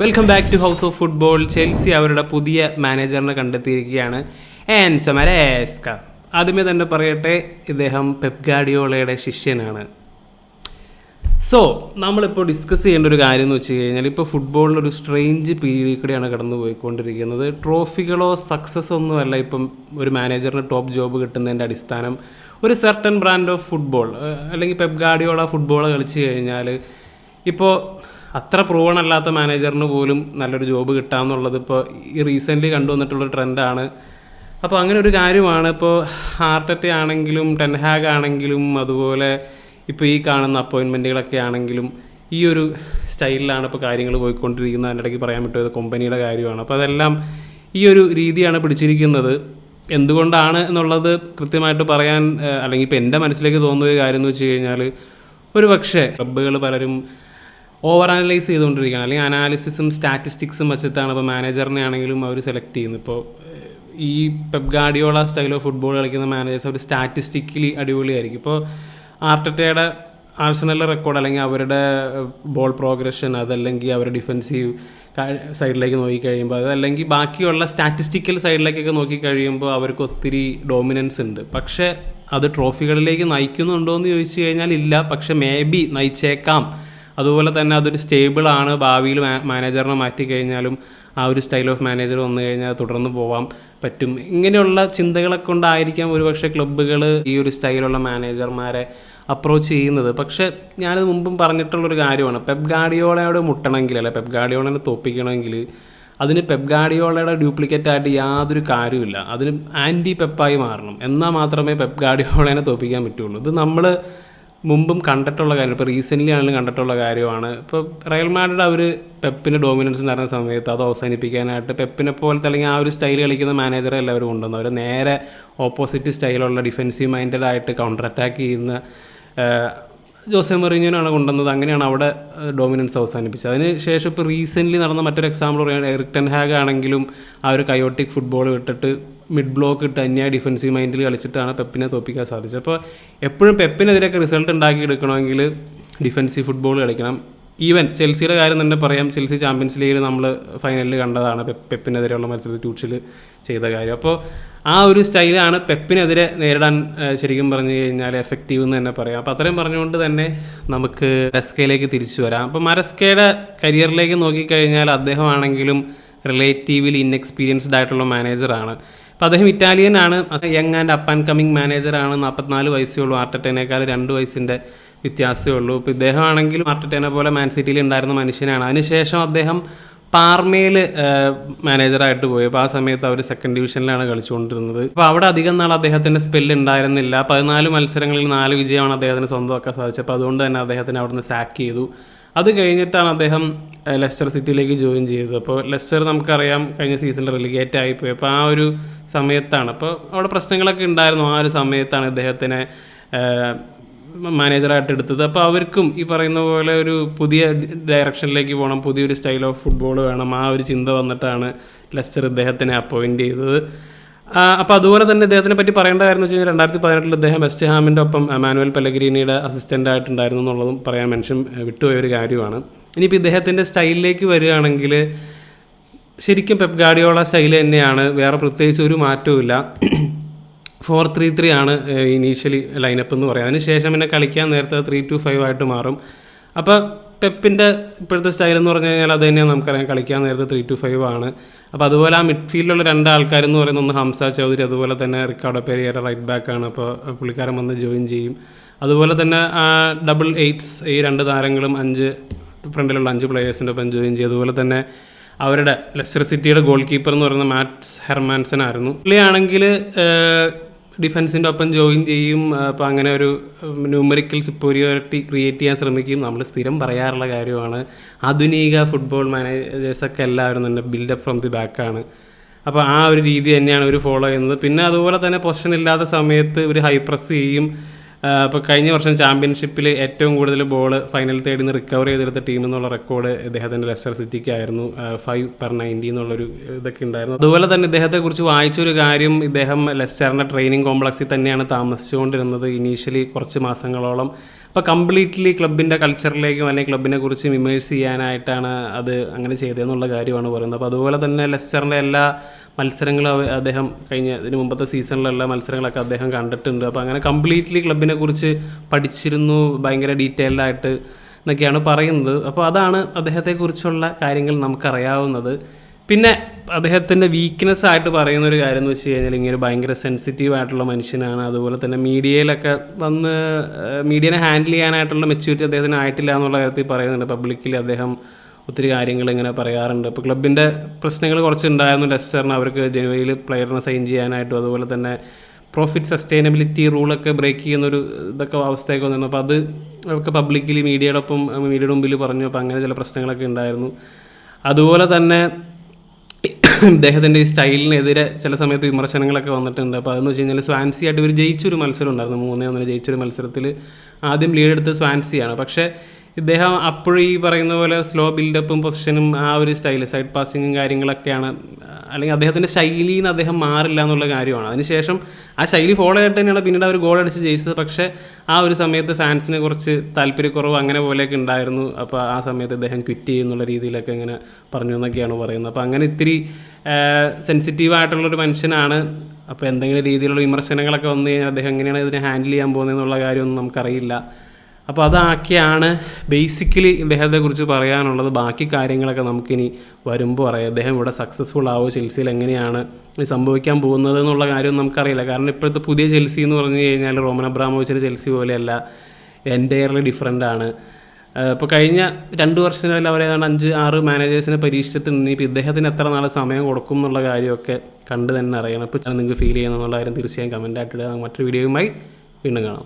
Welcome back to house of football. Chelsea അവരുടെ പുതിയ മാനേജറിനെ കണ്ടെത്തിയിരിക്കുകയാണ്, Enzo മരേസ്ക. ആദ്യമേ തന്നെ പറയട്ടെ, ഇദ്ദേഹം പെപ് ഗാർഡിയോളയുടെ ശിഷ്യനാണ്. സോ നമ്മളിപ്പോൾ ഡിസ്കസ് ചെയ്യേണ്ട ഒരു കാര്യം എന്ന് വെച്ച് കഴിഞ്ഞാൽ, ഇപ്പോൾ ഫുട്ബോളിലൊരു സ്ട്രേഞ്ച് പീരീഡിൽ കൂടെയാണ് കടന്നു പോയിക്കൊണ്ടിരിക്കുന്നത്. ട്രോഫികളോ സക്സസ് ഒന്നുമല്ല ഇപ്പം ഒരു മാനേജറിന് ടോപ്പ് ജോബ് കിട്ടുന്നതിൻ്റെ അടിസ്ഥാനം. ഒരു സർട്ടൻ ബ്രാൻഡ് ഓഫ് ഫുട്ബോൾ അല്ലെങ്കിൽ പെപ് ഗാർഡിയോള ഫുട്ബോൾ കളിച്ച് കഴിഞ്ഞാൽ ഇപ്പോൾ അത്ര പ്രൂവൺ അല്ലാത്ത മാനേജറിന് പോലും നല്ലൊരു ജോബ് കിട്ടാമെന്നുള്ളത് ഇപ്പോൾ ഈ റീസെൻ്റ്ലി കണ്ടുവന്നിട്ടുള്ളൊരു ട്രെൻഡാണ്. അപ്പോൾ അങ്ങനെ ഒരു കാര്യമാണ്. ഇപ്പോൾ ആർട്ടറ്റ ആണെങ്കിലും ടെൻഹാഗ് ആണെങ്കിലും അതുപോലെ ഇപ്പോൾ ഈ കാണുന്ന അപ്പോയിൻമെൻറ്റുകളൊക്കെ ആണെങ്കിലും ഈ ഒരു സ്റ്റൈലിലാണ് ഇപ്പോൾ കാര്യങ്ങൾ പോയിക്കൊണ്ടിരിക്കുന്നത്. അതിനിടയ്ക്ക് പറയാൻ പറ്റുന്നത് കമ്പനിയുടെ കാര്യമാണ്. അപ്പോൾ അതെല്ലാം ഈ ഒരു രീതിയാണ് പിടിച്ചിരിക്കുന്നത്. എന്തുകൊണ്ടാണ് എന്നുള്ളത് കൃത്യമായിട്ട് പറയാൻ അല്ലെങ്കിൽ ഇപ്പോൾ എൻ്റെ മനസ്സിലേക്ക് തോന്നുന്ന ഒരു കാര്യം എന്ന് വെച്ച് കഴിഞ്ഞാൽ, ഒരു പക്ഷേ ക്ലബ്ബുകൾ പലരും ഓവർ അനലൈസ് ചെയ്തുകൊണ്ടിരിക്കുകയാണ്, അല്ലെങ്കിൽ അനാലിസിസും സ്റ്റാറ്റിസ്റ്റിക്സും വെച്ചിട്ടാണ് ഇപ്പോൾ മാനേജറിനെ ആണെങ്കിലും അവർ സെലക്ട് ചെയ്യുന്നത്. ഇപ്പോൾ ഈ Pep Guardiola style of football കളിക്കുന്ന മാനേജേഴ്സ് അവർ സ്റ്റാറ്റിസ്റ്റിക്കലി അടിപൊളിയായിരിക്കും. ഇപ്പോൾ ആർട്ടറ്റയുടെ ആഴ്സണലിലെ റെക്കോർഡ് അല്ലെങ്കിൽ അവരുടെ ബോൾ പ്രോഗ്രഷൻ, അതല്ലെങ്കിൽ അവരുടെ ഡിഫെൻസീവ് സൈഡിലേക്ക് നോക്കിക്കഴിയുമ്പോൾ, അതല്ലെങ്കിൽ ബാക്കിയുള്ള സ്റ്റാറ്റിസ്റ്റിക്കൽ സൈഡിലേക്കൊക്കെ നോക്കിക്കഴിയുമ്പോൾ അവർക്ക് ഒത്തിരി ഡോമിനൻസ് ഉണ്ട്. പക്ഷേ അത് ട്രോഫികളിലേക്ക് നയിക്കുന്നുണ്ടോ എന്ന് ചോദിച്ചു കഴിഞ്ഞാൽ ഇല്ല. പക്ഷേ മേ ബി നയിച്ചേക്കാം. അതുപോലെ തന്നെ അതൊരു സ്റ്റേബിളാണ്. ഭാവിയിൽ മാനേജറിനെ മാറ്റിക്കഴിഞ്ഞാലും ആ ഒരു സ്റ്റൈൽ ഓഫ് മാനേജർ വന്നു കഴിഞ്ഞാൽ തുടർന്ന് പോകാൻ പറ്റും. ഇങ്ങനെയുള്ള ചിന്തകളൊക്കെ കൊണ്ടായിരിക്കാം ഒരുപക്ഷെ ക്ലബ്ബുകൾ ഈ ഒരു സ്റ്റൈലുള്ള മാനേജർമാരെ അപ്രോച്ച് ചെയ്യുന്നത്. പക്ഷേ ഞാനത് മുമ്പും പറഞ്ഞിട്ടുള്ളൊരു കാര്യമാണ്, പെപ് ഗാർഡിയോളയോട് മുട്ടണമെങ്കിൽ, അല്ലെ പെപ് ഗാർഡിയോളനെ തോൽപ്പിക്കണമെങ്കിൽ അതിന് പെപ് ഗാർഡിയോളയുടെ ഡ്യൂപ്ലിക്കേറ്റ് ആയിട്ട് യാതൊരു കാര്യമില്ല. അതിന് ആൻറ്റി പെപ്പായി മാറണം. എന്നാൽ മാത്രമേ പെപ് ഗാർഡിയോളനെ തോൽപ്പിക്കാൻ പറ്റുള്ളൂ. ഇത് നമ്മൾ മുമ്പും കണ്ടിട്ടുള്ള കാര്യം, ഇപ്പോൾ റീസെൻ്റ്ലി ആണെങ്കിലും കണ്ടിട്ടുള്ള കാര്യമാണ്. ഇപ്പോൾ റയൽ മാഡ്രിഡ് അവർ പെപ്പിന് ഡോമിനൻസ് നടന്ന സമയത്ത് അത് അവസാനിപ്പിക്കാനായിട്ട് പെപ്പിനെ പോലത്തെ അല്ലെങ്കിൽ ആ ഒരു സ്റ്റൈൽ കളിക്കുന്ന മാനേജറെ എല്ലാവരും കൊണ്ടുവന്നു. അവർ നേരെ ഓപ്പോസിറ്റ് സ്റ്റൈലുള്ള ഡിഫെൻസീവ് മൈൻഡഡ് ആയിട്ട് കൗണ്ടർ അറ്റാക്ക് ചെയ്യുന്ന ജോസെ മൊറീഞ്ഞോനാണ് കൊണ്ടുവന്നത്. അങ്ങനെയാണ് അവിടെ ഡോമിനൻസ് അവസാനിപ്പിച്ചത്. അതിന് ശേഷം ഇപ്പോൾ റീസെൻ്റ്ലി നടന്ന മറ്റൊരു എക്സാമ്പിൾ പറയുന്നത് എറിക് ടെൻ ഹാഗ് ആണെങ്കിലും ആ ഒരു കയോട്ടിക് ഫുട്ബോൾ വിട്ടിട്ട് മിഡ് ബ്ലോക്ക് ഇട്ട് അന്യായ ഡിഫെൻസീവ് മൈൻഡിൽ കളിച്ചിട്ടാണ് പെപ്പിനെ തോൽപ്പിക്കാൻ സാധിച്ചത്. അപ്പോൾ എപ്പോഴും പെപ്പിനെതിരെയൊക്കെ റിസൾട്ട് ഉണ്ടാക്കി എടുക്കണമെങ്കിൽ ഡിഫെൻസീവ് ഫുട്ബോൾ കളിക്കണം. ഈവൻ ചെൽസിയുടെ കാര്യം തന്നെ പറയാം. ചെൽസി ചാമ്പ്യൻസ് ലീഗിൽ നമ്മൾ ഫൈനലിൽ കണ്ടതാണ് പെപ്പിനെതിരെയുള്ള മത്സരത്തിൽ ട്യൂച്ചിൽ ചെയ്ത കാര്യം. അപ്പോൾ ആ ഒരു സ്റ്റൈലാണ് പെപ്പിനെതിരെ നേരിടാൻ ശരിക്കും പറഞ്ഞു കഴിഞ്ഞാൽ എഫക്റ്റീവ് എന്ന് തന്നെ പറയാം. അപ്പോൾ അത്രയും പറഞ്ഞുകൊണ്ട് തന്നെ നമുക്ക് മരസ്കയിലേക്ക് തിരിച്ചു വരാം. അപ്പോൾ മരസ്കയുടെ കരിയറിലേക്ക് നോക്കിക്കഴിഞ്ഞാൽ അദ്ദേഹമാണെങ്കിലും റിലേറ്റീവ്ലി ഇൻഎക്സ്പീരിയൻസ്ഡ് ആയിട്ടുള്ള മാനേജറാണ്. അപ്പോൾ അദ്ദേഹം ഇറ്റാലിയൻ ആണ്, young and up and coming മാനേജറാണ്. 44 വയസ്സേ ഉള്ളൂ. ആർട്ടറ്റേനേക്കാൾ 2 വയസ്സിൻ്റെ വ്യത്യാസമേ ഉള്ളൂ. ഇപ്പോൾ ഇദ്ദേഹമാണെങ്കിലും ആർട്ടറ്റേനെ പോലെ മാൻ സിറ്റിയിൽ ഉണ്ടായിരുന്ന മനുഷ്യനാണ്. അതിനുശേഷം അദ്ദേഹം പാർമയിൽ മാനേജറായിട്ട് പോയി. അപ്പോൾ ആ സമയത്ത് അവർ സെക്കൻഡ് ഡിവിഷനിലാണ് കളിച്ചുകൊണ്ടിരുന്നത്. അപ്പോൾ അവിടെ അധികം നാൾ അദ്ദേഹത്തിൻ്റെ സ്പെല്ല് ഉണ്ടായിരുന്നില്ല. 14 മത്സരങ്ങളിൽ 4 വിജയമാണ് അദ്ദേഹത്തിന് സ്വന്തമാക്കാൻ സാധിച്ചത്. അപ്പോൾ അതുകൊണ്ട് തന്നെ അദ്ദേഹത്തിന് അവിടെ നിന്ന് സാക്ക് ചെയ്തു. അത് കഴിഞ്ഞിട്ടാണ് അദ്ദേഹം ലെസ്റ്റർ സിറ്റിയിലേക്ക് ജോയിൻ ചെയ്തത്. അപ്പോൾ ലെസ്റ്റർ നമുക്കറിയാം കഴിഞ്ഞ സീസണിൽ റിലിഗേറ്റ് ആയിപ്പോയി. അപ്പോൾ ആ ഒരു സമയത്താണ്, അപ്പോൾ അവിടെ പ്രശ്നങ്ങളൊക്കെ ഉണ്ടായിരുന്നു. ആ ഒരു സമയത്താണ് ഇദ്ദേഹത്തിനെ മാനേജറായിട്ട് എടുത്തത്. അപ്പോൾ അവർക്കും ഈ പറയുന്ന പോലെ ഒരു പുതിയ ഡയറക്ഷനിലേക്ക് പോകണം, പുതിയൊരു സ്റ്റൈൽ ഓഫ് ഫുട്ബോൾ വേണം, ആ ഒരു ചിന്ത വന്നിട്ടാണ് ലെസ്റ്റർ ഇദ്ദേഹത്തിനെ അപ്പോയിൻറ്റ് ചെയ്തത്. അപ്പോൾ അതുപോലെ തന്നെ ഇദ്ദേഹത്തിനെ പറ്റി പറയേണ്ട കാര്യം എന്ന് വെച്ച് കഴിഞ്ഞാൽ 2018 ഇദ്ദേഹം വെസ്റ്റ് ഹാമിൻ്റെ ഒപ്പം മാനുവൽ പെല്ലഗ്രീനിയുടെ അസിസ്റ്റൻ്റ് ആയിട്ടുണ്ടായിരുന്നു എന്നുള്ളതും പറയാൻ മനുഷ്യൻ വിട്ടുപോയൊരു കാര്യമാണ്. ഇനിയിപ്പോൾ ഇദ്ദേഹത്തിൻ്റെ സ്റ്റൈലിലേക്ക് വരികയാണെങ്കിൽ ശരിക്കും പെപ് ഗാർഡിയോള സ്റ്റൈൽ തന്നെയാണ്, വേറെ പ്രത്യേകിച്ച് ഒരു മാറ്റവും ഇല്ല. 4-3-3 ആണ് ഇനീഷ്യലി ലൈനപ്പ് എന്ന് പറയാം. അതിനുശേഷം പിന്നെ കളിക്കാൻ നേരത്തെ 3-5 ആയിട്ട് മാറും. അപ്പോൾ പെപ്പിൻ്റെ ഇപ്പോഴത്തെ സ്റ്റൈൽ എന്ന് പറഞ്ഞു കഴിഞ്ഞാൽ അത് തന്നെയാണ് നമുക്കറിയാം, കളിക്കാൻ നേരത്തെ 3-5 ആണ്. അപ്പോൾ അതുപോലെ ആ മിഡ്ഫീൽഡിലുള്ള 2 ആൾക്കാരെന്ന് പറയുന്നത് ഒന്ന് ഹംസ ചൗധരി, അതുപോലെ തന്നെ റിക്കാർഡോ പെരിയറ റൈറ്റ് ബാക്കാണ്. അപ്പോൾ പുള്ളിക്കാരൻ വന്ന് ജോയിൻ ചെയ്യും. അതുപോലെ തന്നെ ഡബിൾ 8s ഈ 2 താരങ്ങളും 5 ഫ്രണ്ടിലുള്ള 5 പ്ലെയേഴ്സിൻ്റെ ഒപ്പം ജോയിൻ ചെയ്യും. അതുപോലെ തന്നെ അവരുടെ ലെസ്റ്റർ സിറ്റിയുടെ ഗോൾ കീപ്പർ എന്ന് പറയുന്ന മാറ്റ്സ് ഹെർമാൻസൺ ആയിരുന്നു. പുള്ളിയാണെങ്കിൽ ഡിഫൻസിൻ്റെ ഒപ്പം ജോയിൻ ചെയ്യും. അപ്പോൾ അങ്ങനെ ഒരു ന്യൂമറിക്കൽ സുപ്പീരിയോറിറ്റി ക്രിയേറ്റ് ചെയ്യാൻ ശ്രമിക്കും. നമ്മൾ സ്ഥിരം പറയാറുള്ള കാര്യമാണ്, ആധുനിക ഫുട്ബോൾ മാനേജേഴ്സൊക്കെ എല്ലാവരും തന്നെ ബിൽഡപ്പ് ഫ്രം ദി ബാക്കാണ്. അപ്പോൾ ആ ഒരു രീതി തന്നെയാണ് ഇവർ ഫോളോ ചെയ്യുന്നത്. പിന്നെ അതുപോലെ തന്നെ പൊസിഷൻ ഇല്ലാത്ത സമയത്ത് ഇവർ ഹൈ പ്രസ് ചെയ്യും. അപ്പോൾ കഴിഞ്ഞ വർഷം ചാമ്പ്യൻഷിപ്പിൽ ഏറ്റവും കൂടുതൽ ബോൾ ഫൈനൽ തേടി നിന്ന് റിക്കവർ ചെയ്തെടുത്ത ടീം എന്നുള്ള റെക്കോർഡ് ഇദ്ദേഹത്തിൻ്റെ ലെസ്റ്റർ സിറ്റിക്കായിരുന്നു. 5/90 എന്നുള്ളൊരു ഇതൊക്കെ ഉണ്ടായിരുന്നു. അതുപോലെ തന്നെ ഇദ്ദേഹത്തെക്കുറിച്ച് വായിച്ചൊരു കാര്യം, ഇദ്ദേഹം ലെസ്റ്ററിൻ്റെ ട്രെയിനിങ് കോംപ്ലക്സിൽ തന്നെയാണ് താമസിച്ചുകൊണ്ടിരുന്നത് ഇനീഷ്യലി കുറച്ച് മാസങ്ങളോളം. അപ്പോൾ കംപ്ലീറ്റ്ലി ക്ലബിൻ്റെ കൾച്ചറിലേക്കും അല്ലെങ്കിൽ ക്ലബിനെ കുറിച്ച് ഇമേഴ്സ് ചെയ്യാനായിട്ടാണ് അത് അങ്ങനെ ചെയ്തതെന്നുള്ള കാര്യമാണ് പറയുന്നത്. അപ്പോൾ അതുപോലെ തന്നെ ലെസ്റ്ററിൻ്റെ എല്ലാ മത്സരങ്ങളും അദ്ദേഹം ഇതിന് മുമ്പത്തെ സീസണിലുള്ള മത്സരങ്ങളൊക്കെ അദ്ദേഹം കണ്ടിട്ടുണ്ട്. അപ്പോൾ അങ്ങനെ കംപ്ലീറ്റ്ലി ക്ലബിനെ കുറിച്ച് പഠിച്ചിരുന്നു, ഭയങ്കര ഡീറ്റെയിൽഡായിട്ട് എന്നൊക്കെയാണ് പറയുന്നത്. അപ്പോൾ അതാണ് അദ്ദേഹത്തെക്കുറിച്ചുള്ള കാര്യങ്ങൾ നമുക്കറിയാവുന്നത്. പിന്നെ അദ്ദേഹത്തിൻ്റെ വീക്ക്നെസ് ആയിട്ട് പറയുന്ന ഒരു കാര്യം എന്ന് വെച്ച് കഴിഞ്ഞാൽ ഇങ്ങനെ ഭയങ്കര സെൻസിറ്റീവ് ആയിട്ടുള്ള മനുഷ്യനാണ്. അതുപോലെ തന്നെ മീഡിയയിലൊക്കെ വന്ന് മീഡിയനെ ഹാൻഡിൽ ചെയ്യാനായിട്ടുള്ള മെച്യൂരിറ്റി അദ്ദേഹത്തിന് ആയിട്ടില്ല എന്നുള്ള കാര്യത്തിൽ പറയുന്നുണ്ട്. പബ്ലിക്കലി അദ്ദേഹം ഒത്തിരി കാര്യങ്ങൾ ഇങ്ങനെ പറയാറുണ്ട്. ഇപ്പോൾ ക്ലബിൻ്റെ പ്രശ്നങ്ങൾ കുറച്ചുണ്ടായിരുന്നു ലെസ്റ്ററിന്. അവർക്ക് ജനുവരിയിൽ പ്ലെയറിനെ സൈൻ ചെയ്യാനായിട്ടും അതുപോലെ തന്നെ പ്രോഫിറ്റ് സസ്റ്റൈനബിലിറ്റി റൂളൊക്കെ ബ്രേക്ക് ചെയ്യുന്നൊരു ഇതൊക്കെ അവസ്ഥയൊക്കെ വന്നിരുന്നു. അപ്പോൾ അത് ഒക്കെ പബ്ലിക്കലി മീഡിയയുടെ മുമ്പിൽ പറഞ്ഞു. അപ്പോൾ അങ്ങനെ ചില പ്രശ്നങ്ങളൊക്കെ ഉണ്ടായിരുന്നു. അതുപോലെ തന്നെ ഇദ്ദേഹത്തിൻ്റെ ഈ സ്റ്റൈലിനെതിരെ ചില സമയത്ത് വിമർശനങ്ങളൊക്കെ വന്നിട്ടുണ്ട്. അപ്പോൾ അതെന്ന് വെച്ച് കഴിഞ്ഞാൽ സ്വാൻസി ആയിട്ട് ഇവർ ജയിച്ചൊരു മത്സരം ഉണ്ടായിരുന്നു, 3-1 ജയിച്ചൊരു മത്സരത്തിൽ ആദ്യം ലീഡ് എടുത്ത് സ്വാൻസിയാണ്. പക്ഷേ ഇദ്ദേഹം അപ്പോഴും ഈ പറയുന്ന പോലെ സ്ലോ ബിൽഡപ്പും പൊസിഷനും ആ ഒരു സ്റ്റൈല് സൈഡ് പാസിങ്ങും കാര്യങ്ങളൊക്കെയാണ്, അല്ലെങ്കിൽ അദ്ദേഹത്തിൻ്റെ ശൈലിയിൽ നിന്ന് അദ്ദേഹം മാറില്ല എന്നുള്ള കാര്യമാണ്. അതിനുശേഷം ആ ശൈലി ഫോളോ ചെയ്തിട്ട് തന്നെയാണ് പിന്നീട് അവർ ഗോൾ അടിച്ച് ജയിച്ചത്. പക്ഷേ ആ ഒരു സമയത്ത് ഫാൻസിന് കുറച്ച് താല്പര്യക്കുറവ് അങ്ങനെ പോലെയൊക്കെ ഉണ്ടായിരുന്നു. അപ്പോൾ ആ സമയത്ത് അദ്ദേഹം ക്വിറ്റ് ചെയ്യുന്നുള്ള രീതിയിലൊക്കെ ഇങ്ങനെ പറഞ്ഞു എന്നൊക്കെയാണ് പറയുന്നത്. അപ്പോൾ അങ്ങനെ ഇത്തിരി സെൻസിറ്റീവായിട്ടുള്ളൊരു മനുഷ്യനാണ്. അപ്പോൾ എന്തെങ്കിലും രീതിയിലുള്ള വിമർശനങ്ങളൊക്കെ വന്നു കഴിഞ്ഞാൽ അദ്ദേഹം എങ്ങനെയാണ് ഇതിനെ ഹാൻഡിൽ ചെയ്യാൻ പോകുന്നതെന്നുള്ള കാര്യമൊന്നും നമുക്കറിയില്ല. അപ്പോൾ അതൊക്കെയാണ് ബേസിക്കലി ഇദ്ദേഹത്തെക്കുറിച്ച് പറയാനുള്ളത്. ബാക്കി കാര്യങ്ങളൊക്കെ നമുക്കിനി വരുമ്പോൾ പറയാം. അദ്ദേഹം ഇവിടെ സക്സസ്ഫുൾ ആവുമോ, ചെൽസിയിൽ എങ്ങനെയാണ് സംഭവിക്കാൻ പോകുന്നത് എന്നുള്ള കാര്യം നമുക്കറിയില്ല. കാരണം ഇപ്പോഴത്തെ പുതിയ ചെൽസി എന്ന് പറഞ്ഞു കഴിഞ്ഞാൽ റോമൻ അബ്രാമോവിച്ചിൻ്റെ ചെൽസി പോലെയല്ല, എൻറ്റയർലി ഡിഫറൻ്റ് ആണ്. ഇപ്പോൾ കഴിഞ്ഞ 2 വർഷത്തിനിടയിൽ അവർ ഏതാണ്ട് 5-6 മാനേജേഴ്സിനെ പരീക്ഷിച്ചിട്ടുണ്ട്. ഇപ്പോൾ ഇദ്ദേഹത്തിന് എത്ര നാൾ സമയം കൊടുക്കും എന്നുള്ള കാര്യമൊക്കെ കണ്ട് തന്നെ അറിയണം. ഇപ്പോൾ നിങ്ങൾക്ക് ഫീൽ ചെയ്യുന്ന എന്നുള്ള കാര്യം തീർച്ചയായും കമൻറ്റായിട്ട് ഇടുക. മറ്റൊരു വീഡിയോയുമായി വീണ്ടും കാണാം.